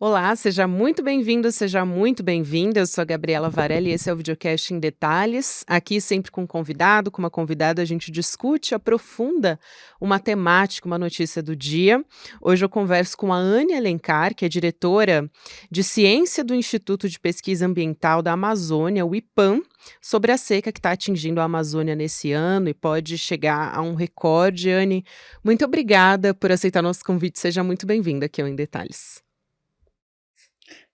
Olá, seja muito bem-vindo, seja muito bem-vinda. Eu sou a Gabriela Varelli e esse é o Videocast em Detalhes. Aqui, sempre com um convidado, com uma convidada, a gente discute, aprofunda uma temática, uma notícia do dia. Hoje eu converso com a Anne Alencar, que é diretora de Ciência do Instituto de Pesquisa Ambiental da Amazônia, o IPAM, sobre a seca que está atingindo a Amazônia nesse ano e pode chegar a um recorde. Anne, muito obrigada por aceitar nosso convite. Seja muito bem-vinda aqui ao Em Detalhes.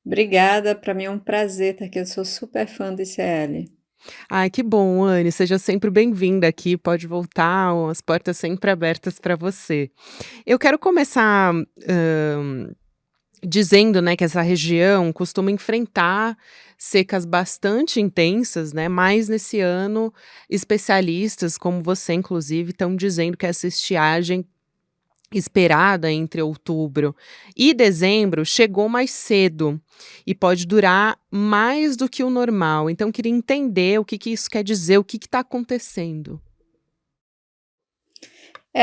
Obrigada, para mim é um prazer estar aqui, eu sou super fã do ICL. Ai, que bom, Anne, seja sempre bem-vinda aqui, pode voltar, as portas sempre abertas para você. Eu quero começar, dizendo, né, que essa região costuma enfrentar secas bastante intensas, né, mas nesse ano especialistas, como você inclusive, estão dizendo que essa estiagem esperada entre outubro e dezembro chegou mais cedo e pode durar mais do que o normal. Então, queria entender o que que isso quer dizer, o que está acontecendo.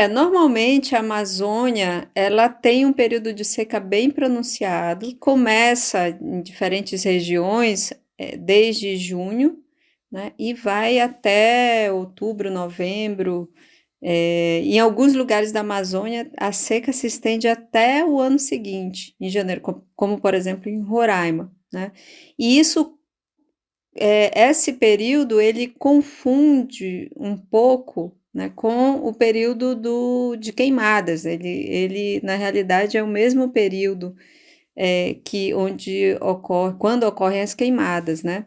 Normalmente a Amazônia, ela tem um período de seca bem pronunciado, que começa em diferentes regiões, desde junho, né, e vai até outubro, novembro. Em alguns lugares da Amazônia, a seca se estende até o ano seguinte, em janeiro, como por exemplo em Roraima, né? E esse período ele confunde um pouco, né, com o período de queimadas. Ele, na realidade, é o mesmo período quando ocorrem as queimadas, né?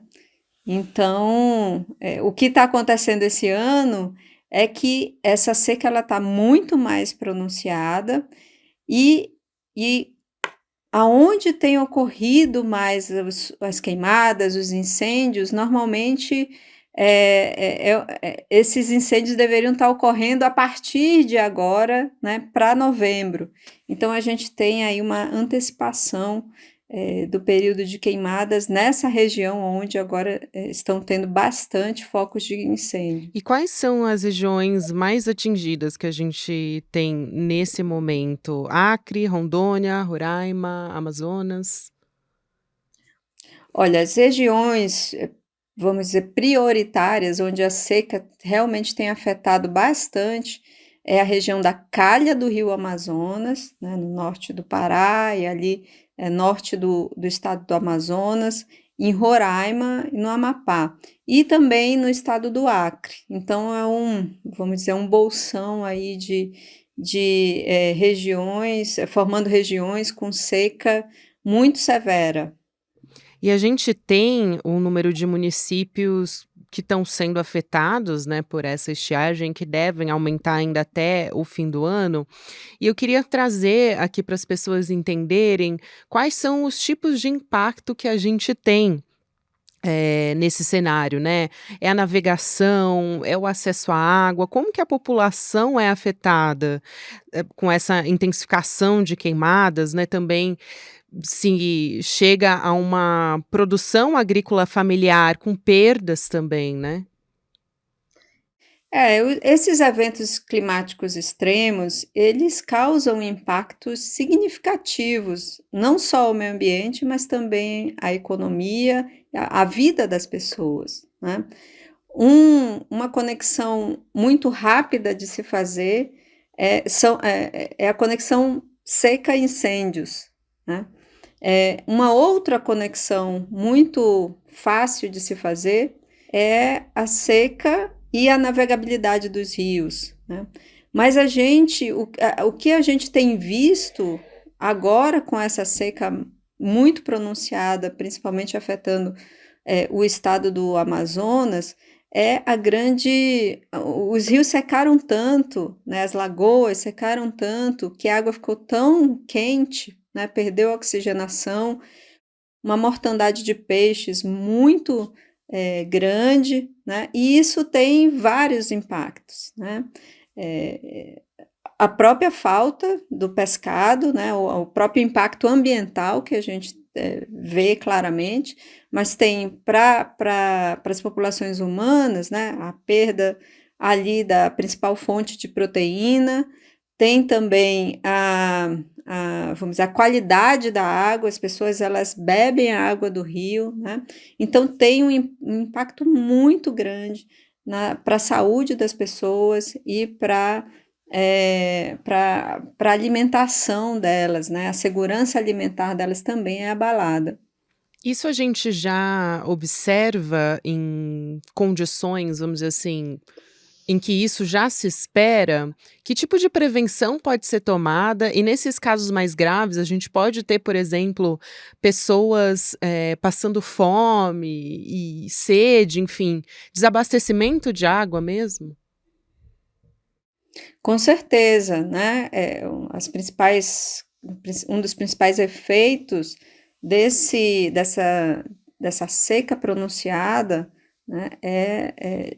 Então, o que está acontecendo esse ano é que essa seca ela está muito mais pronunciada e, e aonde tem ocorrido mais as queimadas, os incêndios, normalmente esses incêndios deveriam estar ocorrendo a partir de agora, né, para novembro. Então a gente tem aí uma antecipação do período de queimadas nessa região onde agora estão tendo bastante focos de incêndio. E quais são as regiões mais atingidas que a gente tem nesse momento? Acre, Rondônia, Roraima, Amazonas? Olha, as regiões, vamos dizer, prioritárias, onde a seca realmente tem afetado bastante, é a região da calha do rio Amazonas, né, no norte do Pará e ali norte do estado do Amazonas, em Roraima e no Amapá, e também no estado do Acre. Então vamos dizer, um bolsão aí de regiões, formando regiões com seca muito severa. E a gente tem um número de municípios que estão sendo afetados, né, por essa estiagem, que devem aumentar ainda até o fim do ano. E eu queria trazer aqui para as pessoas entenderem quais são os tipos de impacto que a gente tem. Nesse cenário, né? É a navegação, é o acesso à água, como que a população é afetada, com essa intensificação de queimadas, né? Também se chega a uma produção agrícola familiar com perdas também, né. Esses eventos climáticos extremos, eles causam impactos significativos, não só ao meio ambiente, mas também à economia, à vida das pessoas, né? Uma conexão muito rápida de se fazer é a conexão seca-incêndios, né? Uma outra conexão muito fácil de se fazer é a seca e a navegabilidade dos rios, né? Mas o que a gente tem visto agora com essa seca muito pronunciada, principalmente afetando o estado do Amazonas, os rios secaram tanto, né, as lagoas secaram tanto, que a água ficou tão quente, né, perdeu a oxigenação, uma mortandade de peixes muito grande, né, e isso tem vários impactos, né, é, a própria falta do pescado, né, o próprio impacto ambiental que a gente vê claramente, mas tem para as populações humanas, né, a perda ali da principal fonte de proteína, Tem também vamos dizer, a qualidade da água, as pessoas elas bebem a água do rio, né? Então tem um impacto muito grande para a saúde das pessoas e para a alimentação delas, né? A segurança alimentar delas também é abalada. Isso a gente já observa em condições, vamos dizer assim, em que isso já se espera? Que tipo de prevenção pode ser tomada? E nesses casos mais graves, a gente pode ter, por exemplo, pessoas, passando fome e sede, enfim, desabastecimento de água mesmo? Com certeza, né, um dos principais efeitos dessa seca pronunciada, né, é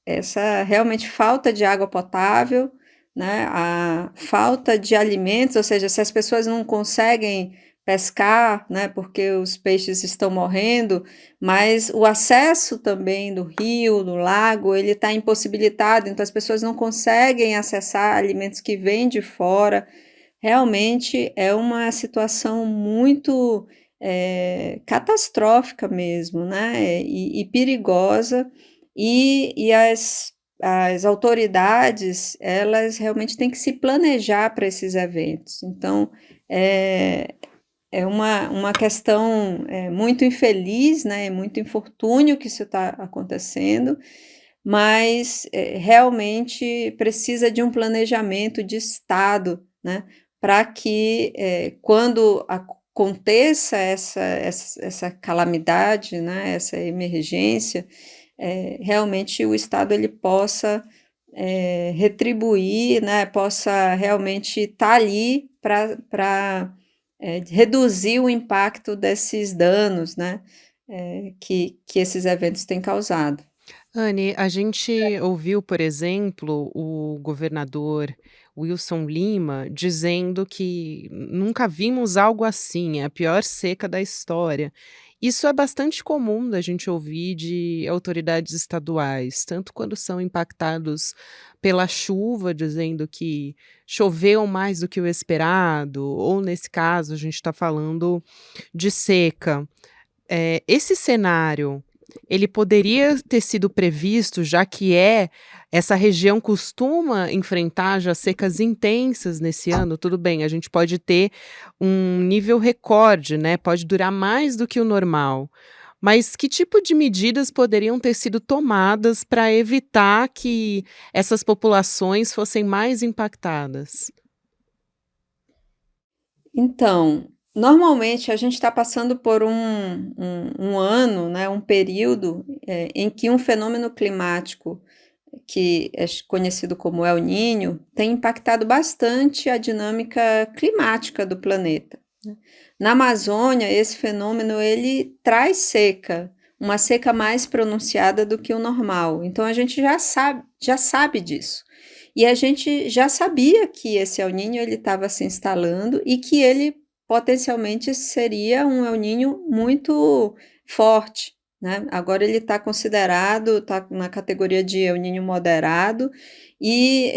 essa realmente falta de água potável, né, a falta de alimentos, ou seja, se as pessoas não conseguem pescar, né, porque os peixes estão morrendo, mas o acesso também do rio, do lago, ele está impossibilitado, então as pessoas não conseguem acessar alimentos que vêm de fora. Realmente é uma situação muito catastrófica mesmo, né? E perigosa, e as autoridades elas realmente têm que se planejar para esses eventos. Então, é, é uma questão muito infeliz, né? É muito infortúnio que isso está acontecendo, mas realmente precisa de um planejamento de Estado, né? Para que quando aconteça essa calamidade, né? Essa emergência, realmente o Estado ele possa retribuir, né? Possa realmente estar ali para reduzir o impacto desses danos, né, que esses eventos têm causado. Anne, a gente ouviu, por exemplo, o governador Wilson Lima dizendo que nunca vimos algo assim, é a pior seca da história. Isso é bastante comum da gente ouvir de autoridades estaduais, tanto quando são impactados pela chuva, dizendo que choveu mais do que o esperado, ou nesse caso, a gente está falando de seca. Esse cenário, ele poderia ter sido previsto, já que essa região costuma enfrentar já secas intensas nesse ano, tudo bem, a gente pode ter um nível recorde, né, pode durar mais do que o normal. Mas que tipo de medidas poderiam ter sido tomadas para evitar que essas populações fossem mais impactadas? Então, normalmente a gente está passando por um ano, né, um período, em que um fenômeno climático que é conhecido como El Niño, tem impactado bastante a dinâmica climática do planeta, né. Na Amazônia, esse fenômeno ele traz seca, uma seca mais pronunciada do que o normal, então a gente já sabe disso. E a gente já sabia que esse El Niño ele estava se instalando e que ele potencialmente seria um El Niño muito forte, né? Agora ele está considerado, está na categoria de El Niño moderado, e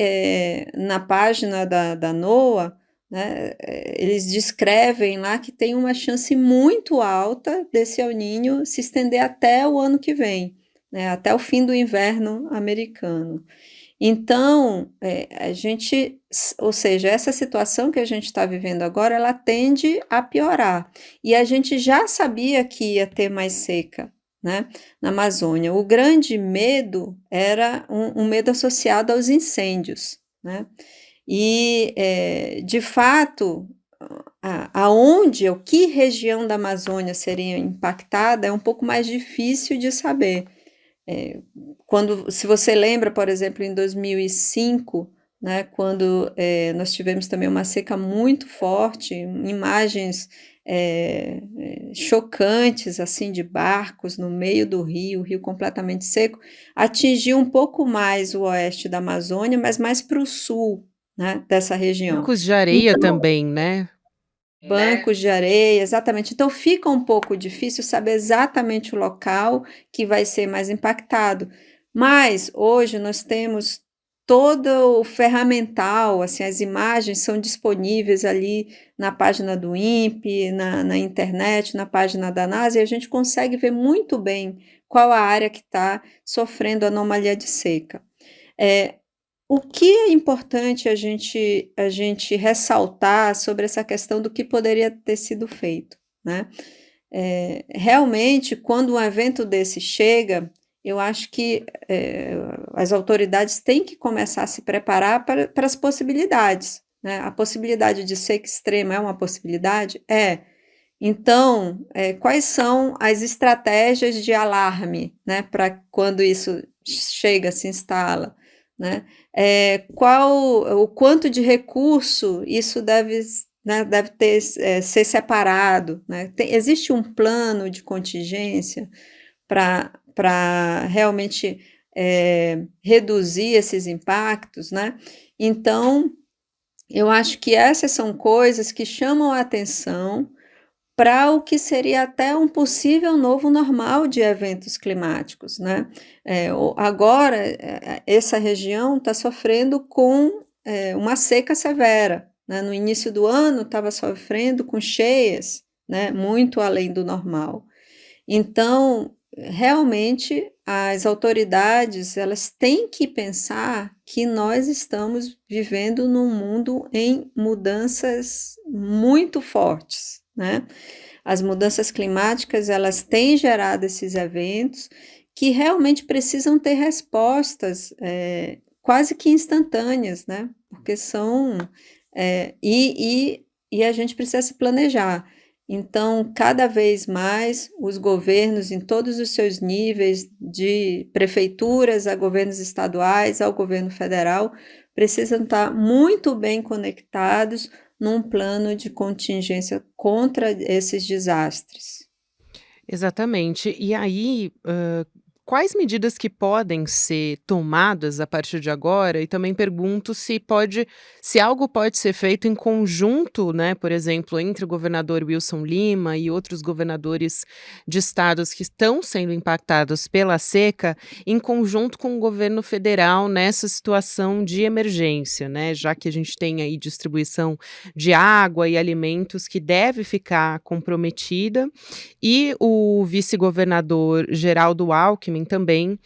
na página da NOAA, né, eles descrevem lá que tem uma chance muito alta desse El Niño se estender até o ano que vem, né, até o fim do inverno americano. Então, ou seja, essa situação que a gente está vivendo agora, ela tende a piorar. E a gente já sabia que ia ter mais seca, né, na Amazônia. O grande medo era um medo associado aos incêndios, né? E, de fato, aonde, ou que região da Amazônia seria impactada, é um pouco mais difícil de saber. É, se você lembra, por exemplo, em 2005, né, quando nós tivemos também uma seca muito forte, imagens chocantes assim de barcos no meio do rio, o rio completamente seco, atingiu um pouco mais o oeste da Amazônia, mas mais para o sul, né, dessa região. Bancos de areia também, né? Bancos de areia, exatamente. Então fica um pouco difícil saber exatamente o local que vai ser mais impactado. Mas hoje nós temos todo o ferramental, assim, as imagens são disponíveis ali na página do INPE, na internet, na página da NASA, e a gente consegue ver muito bem qual a área que está sofrendo anomalia de seca. O que é importante a gente ressaltar sobre essa questão do que poderia ter sido feito, né? Realmente, quando um evento desse chega, eu acho que as autoridades têm que começar a se preparar para as possibilidades, né? A possibilidade de seca extrema é uma possibilidade? É. Então, quais são as estratégias de alarme, né, para quando isso chega, se instala, né? O quanto de recurso isso deve, né, deve ter, ser separado, né? Existe um plano de contingência para realmente reduzir esses impactos, né? Então, eu acho que essas são coisas que chamam a atenção para o que seria até um possível novo normal de eventos climáticos, né? Agora, essa região está sofrendo com uma seca severa, né? No início do ano estava sofrendo com cheias, né? Muito além do normal. Então, realmente, as autoridades elas têm que pensar que nós estamos vivendo num mundo em mudanças muito fortes, né? As mudanças climáticas elas têm gerado esses eventos que realmente precisam ter respostas quase que instantâneas, né? Porque são e a gente precisa se planejar. Então, cada vez mais, os governos, em todos os seus níveis, de prefeituras a governos estaduais, ao governo federal, precisam estar muito bem conectados num plano de contingência contra esses desastres. Exatamente. E aí, quais medidas que podem ser tomadas a partir de agora? E também pergunto se algo pode ser feito em conjunto, né, por exemplo, entre o governador Wilson Lima e outros governadores de estados que estão sendo impactados pela seca, em conjunto com o governo federal nessa situação de emergência, né, já que a gente tem aí distribuição de água e alimentos que deve ficar comprometida e o vice-governador Geraldo Alckmin também,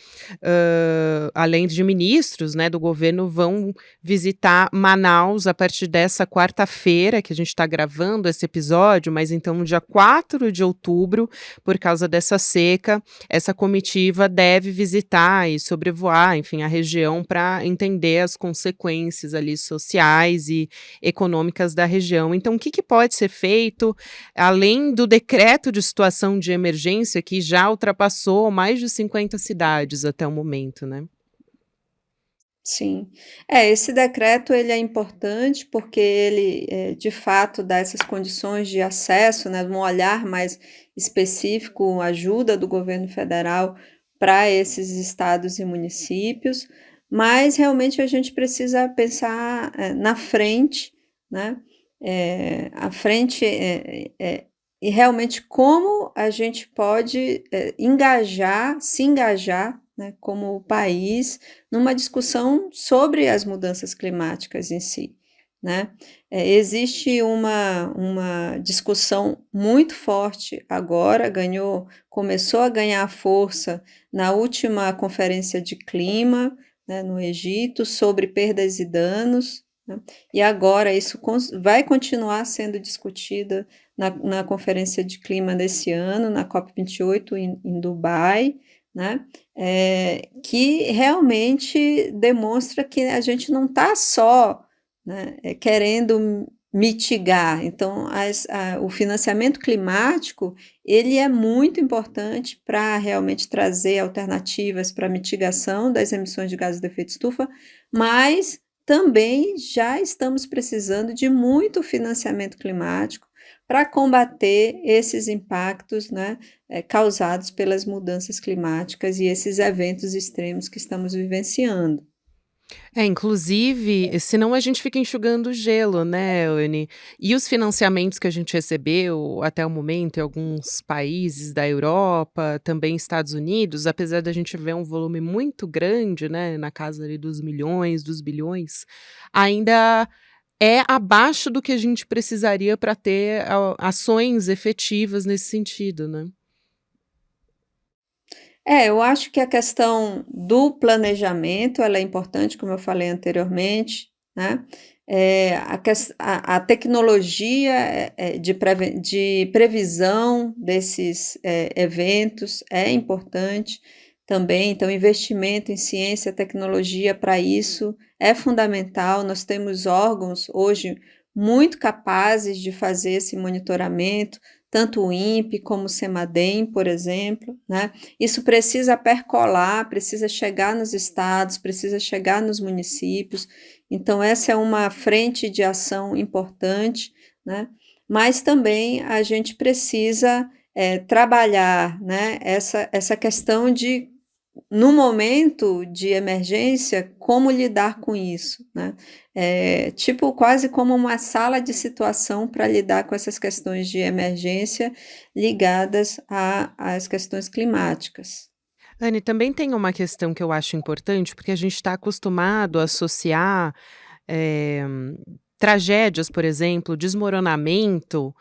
além de ministros, né, do governo, vão visitar Manaus a partir dessa quarta-feira, que a gente está gravando esse episódio, mas então no dia 4 de outubro, por causa dessa seca, essa comitiva deve visitar e sobrevoar, enfim, a região para entender as consequências ali sociais e econômicas da região. Então, o que pode ser feito, além do decreto de situação de emergência, que já ultrapassou mais de 50 cidades até o momento, né? Sim. Esse decreto ele é importante porque ele, de fato, dá essas condições de acesso, né, um olhar mais específico, ajuda do governo federal para esses estados e municípios, mas realmente a gente precisa pensar na frente, né? À frente e realmente como a gente pode se engajar, né, como país numa discussão sobre as mudanças climáticas em si, né? Existe uma discussão muito forte agora, começou a ganhar força na última conferência de clima, né, no Egito, sobre perdas e danos, né? E agora isso vai continuar sendo discutida na conferência de clima desse ano, na COP28 em Dubai, né? Que realmente demonstra que a gente não está só, né, querendo mitigar. Então, o financiamento climático ele é muito importante para realmente trazer alternativas para a mitigação das emissões de gases de efeito estufa, mas também já estamos precisando de muito financiamento climático para combater esses impactos, né, causados pelas mudanças climáticas e esses eventos extremos que estamos vivenciando. Inclusive, senão a gente fica enxugando gelo, né, Anne. E os financiamentos que a gente recebeu até o momento em alguns países da Europa, também Estados Unidos, apesar da gente ver um volume muito grande, né, na casa ali dos milhões, dos bilhões, ainda é abaixo do que a gente precisaria para ter ações efetivas nesse sentido, né. Eu acho que a questão do planejamento, ela é importante, como eu falei anteriormente, né. A tecnologia, de previsão desses, eventos é importante também, então investimento em ciência e tecnologia para isso é fundamental. Nós temos órgãos hoje muito capazes de fazer esse monitoramento, tanto o INPE como o CEMADEM, por exemplo, né. Isso precisa percolar, precisa chegar nos estados, precisa chegar nos municípios. Então, essa é uma frente de ação importante, né? Mas também a gente precisa trabalhar, né, essa questão de, no momento de emergência, como lidar com isso, né? Tipo, quase como uma sala de situação para lidar com essas questões de emergência ligadas às questões climáticas. Anne, também tem uma questão que eu acho importante, porque a gente está acostumado a associar, eh, tragédias, por exemplo, desmoronamento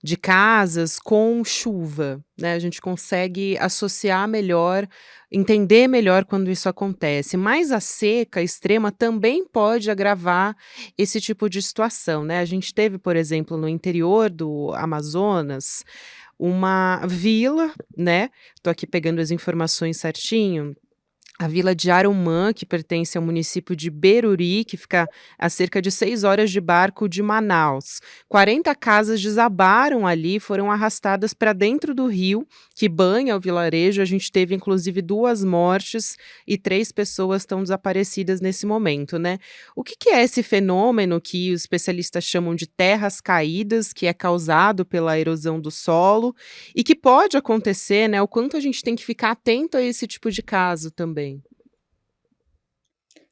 de casas com chuva, né, a gente consegue associar melhor, entender melhor quando isso acontece, mas a seca extrema também pode agravar esse tipo de situação, né. A gente teve, por exemplo, no interior do Amazonas, uma vila, né, tô aqui pegando as informações certinho, a vila de Arumã, que pertence ao município de Beruri, que fica a cerca de 6 horas de barco de Manaus. 40 casas desabaram ali, foram arrastadas para dentro do rio que banha o vilarejo. A gente teve inclusive 2 mortes e 3 pessoas estão desaparecidas nesse momento, né. O que que é esse fenômeno que os especialistas chamam de terras caídas, que é causado pela erosão do solo e que pode acontecer, né, o quanto a gente tem que ficar atento a esse tipo de caso também.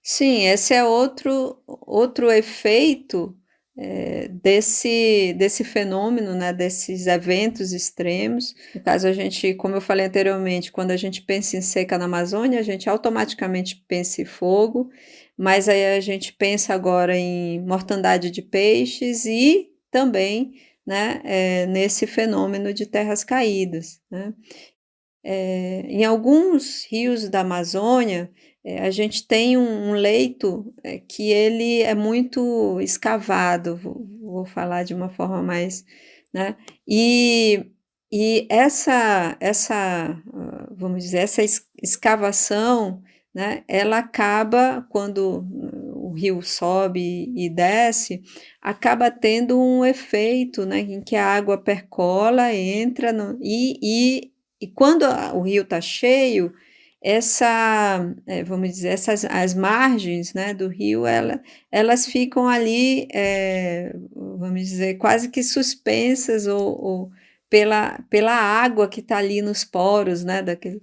Sim, esse é outro efeito, desse fenômeno, né, desses eventos extremos. No caso, a gente, como eu falei anteriormente, quando a gente pensa em seca na Amazônia, a gente automaticamente pensa em fogo, mas aí a gente pensa agora em mortandade de peixes e também, né, nesse fenômeno de terras caídas, né. Em alguns rios da Amazônia, a gente tem um leito, que ele é muito escavado, vou falar de uma forma mais, né, e vamos dizer, essa escavação, né, ela acaba quando o rio sobe e desce, acaba tendo um efeito, né, em que a água percola, entra no e quando o rio está cheio, vamos dizer, as margens, né, do rio, elas ficam ali, vamos dizer, quase que suspensas ou pela água que está ali nos poros, né, daquele.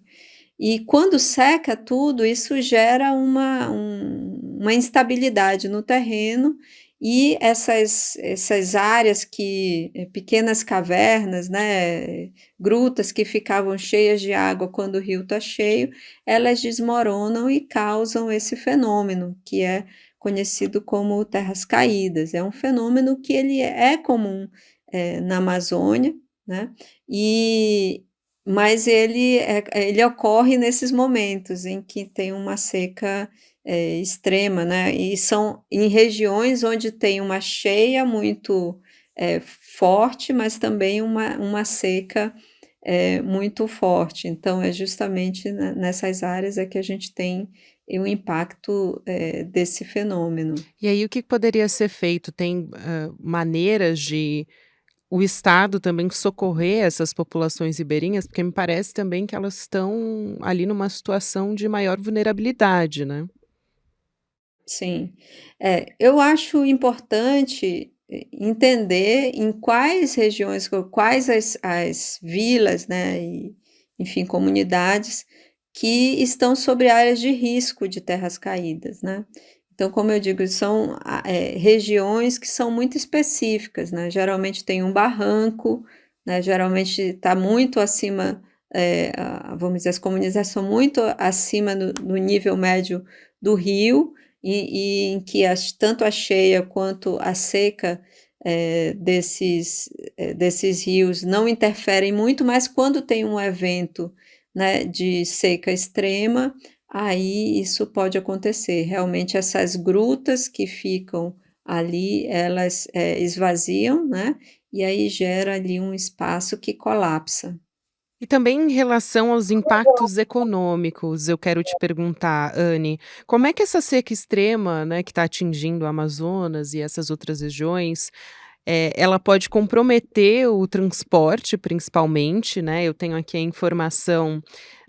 E quando seca tudo, isso gera uma instabilidade no terreno e essas áreas que pequenas cavernas, né, grutas que ficavam cheias de água quando o rio está cheio, elas desmoronam e causam esse fenômeno, que é conhecido como terras caídas. É um fenômeno que ele é comum, na Amazônia, né, e mas ele ocorre nesses momentos em que tem uma seca, extrema, né, e são em regiões onde tem uma cheia muito, forte, mas também uma seca, muito forte. Então é justamente nessas áreas é que a gente tem o impacto, desse fenômeno. E aí o que poderia ser feito? Tem, maneiras de o Estado também socorrer essas populações ribeirinhas? Porque me parece também que elas estão ali numa situação de maior vulnerabilidade, né. Sim. Eu acho importante entender em quais regiões, quais as vilas, né, e, enfim, comunidades que estão sobre áreas de risco de terras caídas, né. Então, como eu digo, são regiões que são muito específicas, né, geralmente tem um barranco, né, geralmente está muito acima, vamos dizer, as comunidades são muito acima do nível médio do rio, e em que tanto a cheia quanto a seca, desses rios não interferem muito, mas quando tem um evento, né, de seca extrema, aí isso pode acontecer. Realmente essas grutas que ficam ali, elas, esvaziam, né, e aí gera ali um espaço que colapsa. E também em relação aos impactos econômicos, eu quero te perguntar, Anne, como é que essa seca extrema, né, que está atingindo o Amazonas e essas outras regiões, ela pode comprometer o transporte, principalmente, né? Eu tenho aqui a informação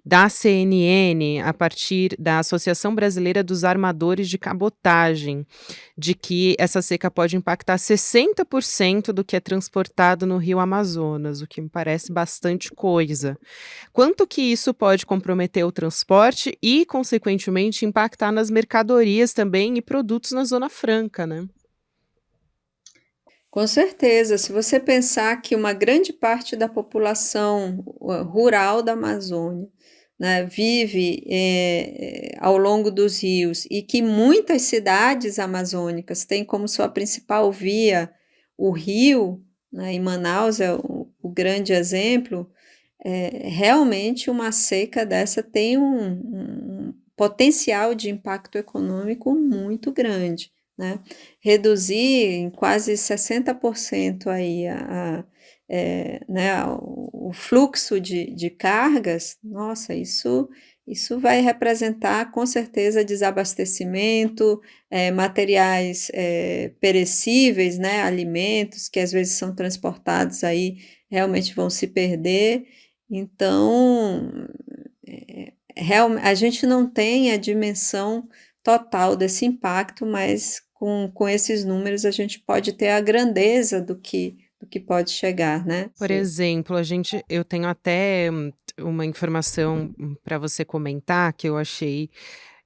da CNN, a partir da Associação Brasileira dos Armadores de Cabotagem, de que essa seca pode impactar 60% do que é transportado no rio Amazonas, o que me parece bastante coisa. Quanto que isso pode comprometer o transporte e, consequentemente, impactar nas mercadorias também e produtos na Zona Franca, né? Com certeza, se você pensar que uma grande parte da população rural da Amazônia, né, vive ao longo dos rios e que muitas cidades amazônicas têm como sua principal via o rio, né, e Manaus é o grande exemplo, realmente uma seca dessa tem um potencial de impacto econômico muito grande, né. Reduzir em quase 60% aí né, o fluxo de cargas, nossa, isso vai representar com certeza desabastecimento, materiais, perecíveis, né, alimentos que às vezes são transportados aí, realmente vão se perder. Então, a gente não tem a dimensão total desse impacto, mas com esses números a gente pode ter a grandeza do que pode chegar, né. Por exemplo, eu tenho até uma informação para você comentar que eu achei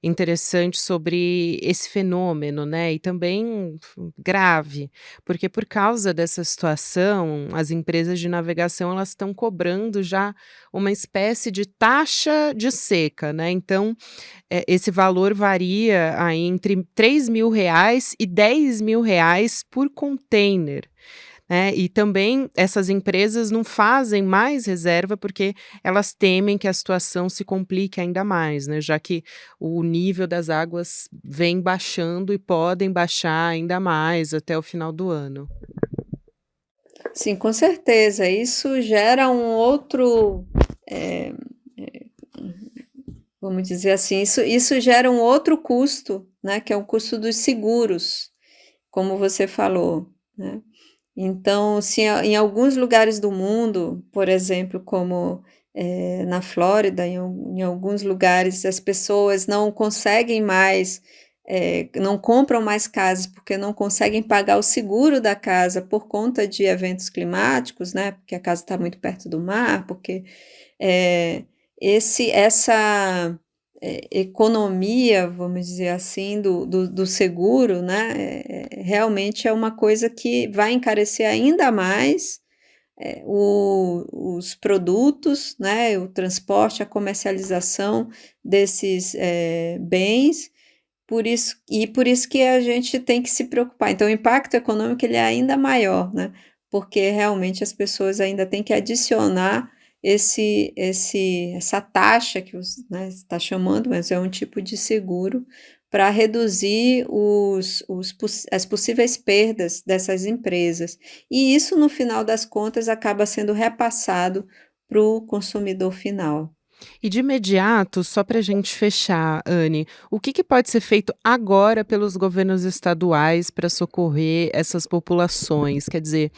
interessante sobre esse fenômeno, né, e também grave, porque por causa dessa situação, as empresas de navegação elas estão cobrando já uma espécie de taxa de seca, né, então, esse valor varia aí entre R$ 3.000 e R$ 10.000 por container. Né, e também essas empresas não fazem mais reserva, porque elas temem que a situação se complique ainda mais, né, já que o nível das águas vem baixando e podem baixar ainda mais até o final do ano. Sim, com certeza, isso gera um outro, eh, vamos dizer assim, isso gera um outro custo, né, que é o custo dos seguros, como você falou, né. Então, se em alguns lugares do mundo, por exemplo, como, na Flórida, em alguns lugares as pessoas não conseguem mais, não compram mais casas, porque não conseguem pagar o seguro da casa por conta de eventos climáticos, né, porque a casa está muito perto do mar, porque, eh, essa economia, vamos dizer assim, do seguro, né, realmente é uma coisa que vai encarecer ainda mais, os produtos, né, o transporte, a comercialização desses, bens, por isso que a gente tem que se preocupar. Então o impacto econômico ele é ainda maior, né, porque realmente as pessoas ainda têm que adicionar essa taxa que né, está chamando, mas é um tipo de seguro, para reduzir as possíveis perdas dessas empresas. E isso, no final das contas, acaba sendo repassado para o consumidor final. E de imediato, só para a gente fechar, Anne, o que que pode ser feito agora pelos governos estaduais para socorrer essas populações? Quer dizer,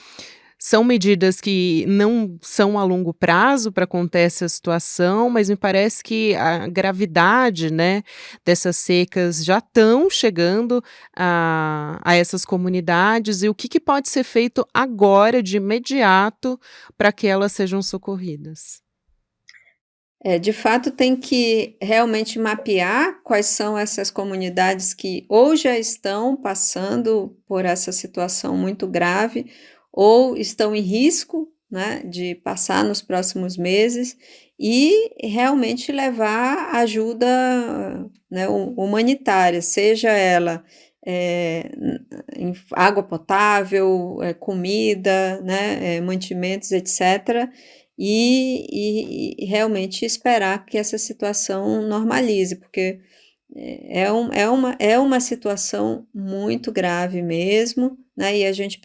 são medidas que não são a longo prazo para conter essa situação, mas me parece que a gravidade, né, dessas secas já estão chegando a essas comunidades, e o que que pode ser feito agora, de imediato, para que elas sejam socorridas? De fato, tem que realmente mapear quais são essas comunidades que ou já estão passando por essa situação muito grave, ou estão em risco, né, de passar nos próximos meses, e realmente levar ajuda, né, humanitária, seja ela em água potável, comida, né, mantimentos, etc., e realmente esperar que essa situação normalize, porque é uma situação muito grave mesmo, né? E a gente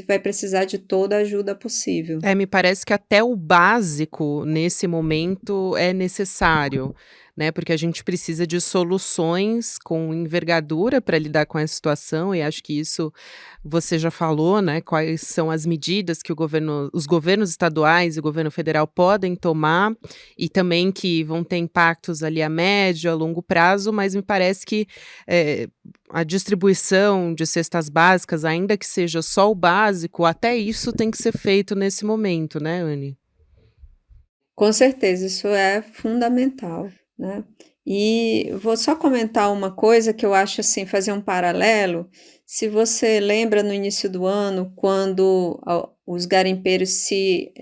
vai precisar de toda a ajuda possível. Me parece que até o básico, nesse momento, é necessário, né, porque a gente precisa de soluções com envergadura para lidar com essa situação, e acho que isso você já falou, né, quais são as medidas que os governos estaduais e o governo federal podem tomar, e também que vão ter impactos ali a médio, a longo prazo, mas me parece que, eh, a distribuição de cestas básicas, ainda que seja só o básico, até isso tem que ser feito nesse momento, né, Anne? Com certeza, isso é fundamental, né. E vou só comentar uma coisa que eu acho, assim, fazer um paralelo, se você lembra no início do ano, quando os garimpeiros se,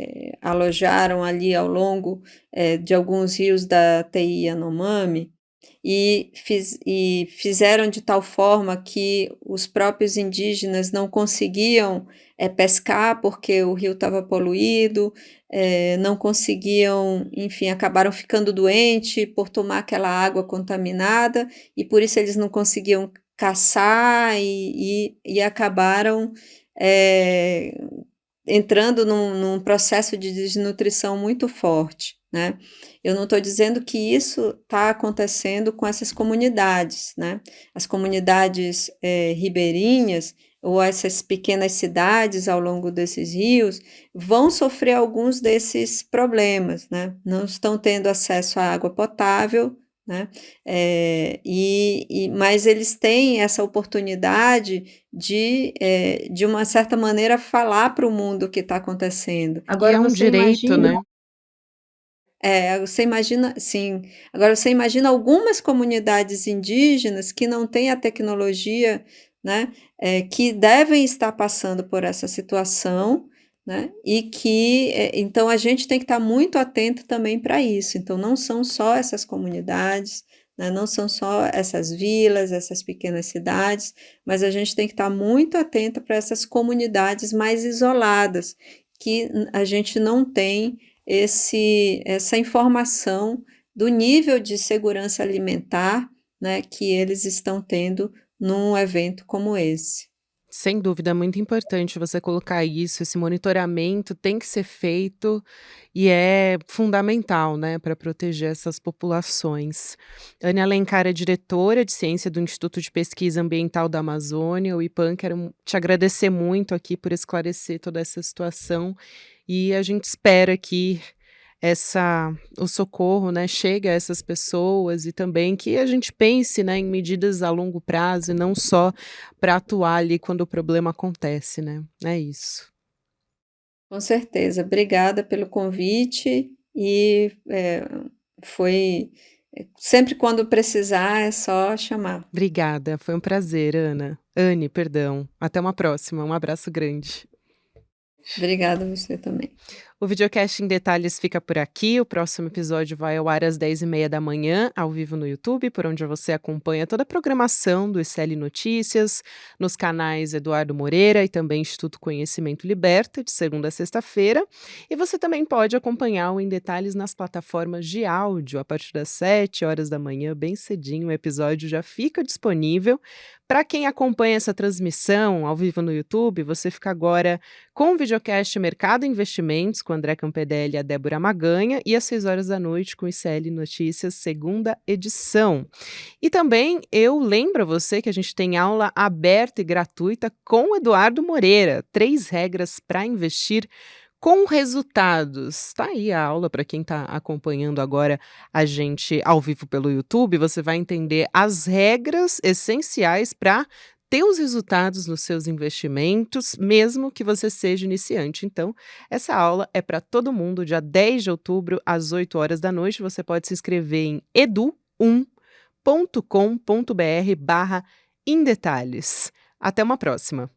alojaram ali ao longo, de alguns rios da TI Yanomami, e fizeram de tal forma que os próprios indígenas não conseguiam, pescar, porque o rio estava poluído, não conseguiam, enfim, acabaram ficando doente por tomar aquela água contaminada, e por isso eles não conseguiam caçar e acabaram, eh, entrando num processo de desnutrição muito forte, né. Eu não estou dizendo que isso está acontecendo com essas comunidades, né. As comunidades, ribeirinhas ou essas pequenas cidades ao longo desses rios vão sofrer alguns desses problemas, né. Não estão tendo acesso à água potável, né, mas eles têm essa oportunidade de uma certa maneira, falar para o mundo o que está acontecendo. E Agora é um você direito, imagina né. Você imagina, sim. Agora você imagina algumas comunidades indígenas que não têm a tecnologia, né, que devem estar passando por essa situação, né, e que, então a gente tem que estar muito atento também para isso. Então não são só essas comunidades, né, não são só essas vilas, essas pequenas cidades, mas a gente tem que estar muito atento para essas comunidades mais isoladas, que a gente não tem essa informação do nível de segurança alimentar, né, que eles estão tendo num evento como esse. Sem dúvida, é muito importante você colocar isso, esse monitoramento tem que ser feito e é fundamental, né, para proteger essas populações. Anne Alencar é diretora de ciência do Instituto de Pesquisa Ambiental da Amazônia, o IPAM. Quero te agradecer muito aqui por esclarecer toda essa situação e a gente espera que o socorro, né, chegue a essas pessoas e também que a gente pense, né, em medidas a longo prazo e não só para atuar ali quando o problema acontece, né. É isso. Com certeza. Obrigada pelo convite e, foi sempre quando precisar é só chamar. Obrigada, foi um prazer, Anne, perdão. Até uma próxima, um abraço grande. Obrigada a você também. O Videocast em Detalhes fica por aqui. O próximo episódio vai ao ar às 10h30 da manhã, ao vivo no YouTube, por onde você acompanha toda a programação do ICL Notícias, nos canais Eduardo Moreira e também Instituto Conhecimento Liberta, de segunda a sexta-feira. E você também pode acompanhar o Em Detalhes nas plataformas de áudio. A partir das 7h da manhã, bem cedinho, o episódio já fica disponível. Para quem acompanha essa transmissão ao vivo no YouTube, você fica agora com o videocast Mercado e Investimentos, com André Campedelli e a Débora Maganha, e às 6h com o ICL Notícias, segunda edição. E também eu lembro a você que a gente tem aula aberta e gratuita com o Eduardo Moreira, 3 regras para investir com resultados. Tá aí a aula para quem está acompanhando agora a gente ao vivo pelo YouTube, você vai entender as regras essenciais para teus resultados nos seus investimentos, mesmo que você seja iniciante. Então, essa aula é para todo mundo, dia 10 de outubro, às 8 horas da noite. Você pode se inscrever em edu1.com.br/emdetalhes. Até uma próxima.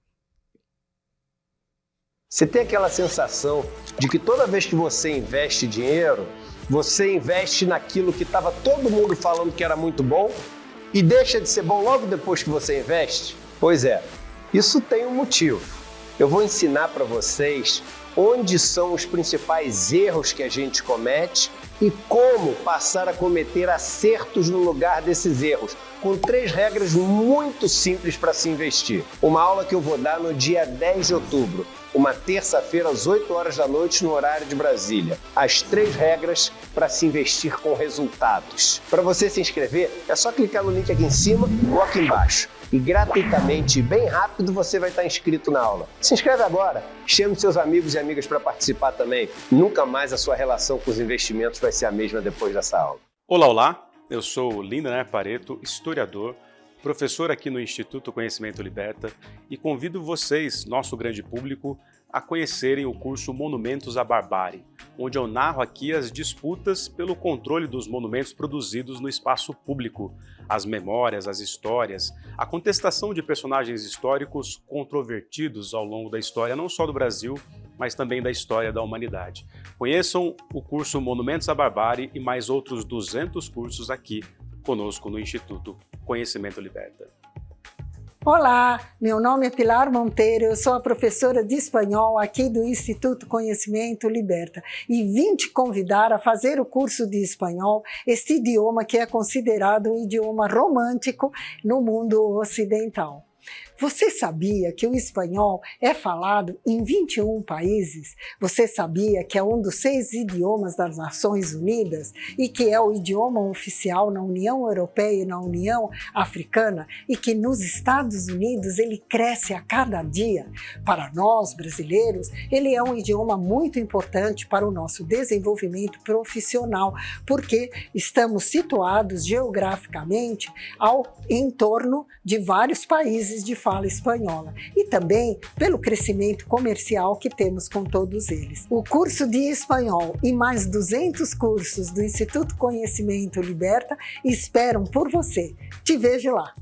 Você tem aquela sensação de que toda vez que você investe dinheiro, você investe naquilo que estava todo mundo falando que era muito bom e deixa de ser bom logo depois que você investe? Pois é, isso tem um motivo. Eu vou ensinar para vocês onde são os principais erros que a gente comete e como passar a cometer acertos no lugar desses erros, com 3 regras muito simples para se investir. Uma aula que eu vou dar no dia 10 de outubro, uma terça-feira às 8 horas da noite no horário de Brasília. As 3 regras para se investir com resultados. Para você se inscrever, é só clicar no link aqui em cima ou aqui embaixo. E gratuitamente, bem rápido, você vai estar inscrito na aula. Se inscreve agora, chame seus amigos e amigas para participar também. Nunca mais a sua relação com os investimentos vai ser a mesma depois dessa aula. Olá, olá! Eu sou Lindener Pareto, historiador, professor aqui no Instituto Conhecimento Liberta e convido vocês, nosso grande público, a conhecerem o curso Monumentos à Barbárie, onde eu narro aqui as disputas pelo controle dos monumentos produzidos no espaço público, as memórias, as histórias, a contestação de personagens históricos controvertidos ao longo da história, não só do Brasil, mas também da história da humanidade. Conheçam o curso Monumentos à Barbárie e mais outros 200 cursos aqui conosco no Instituto Conhecimento Liberta. Olá, meu nome é Pilar Monteiro, eu sou a professora de espanhol aqui do Instituto Conhecimento Liberta e vim te convidar a fazer o curso de espanhol, este idioma que é considerado um idioma romântico no mundo ocidental. Você sabia que o espanhol é falado em 21 países? Você sabia que é um dos 6 idiomas das Nações Unidas e que é o idioma oficial na União Europeia e na União Africana e que nos Estados Unidos ele cresce a cada dia? Para nós, brasileiros, ele é um idioma muito importante para o nosso desenvolvimento profissional, porque estamos situados geograficamente em torno de vários países de fala espanhola e também pelo crescimento comercial que temos com todos eles. O curso de espanhol e mais 200 cursos do Instituto Conhecimento Liberta esperam por você. Te vejo lá!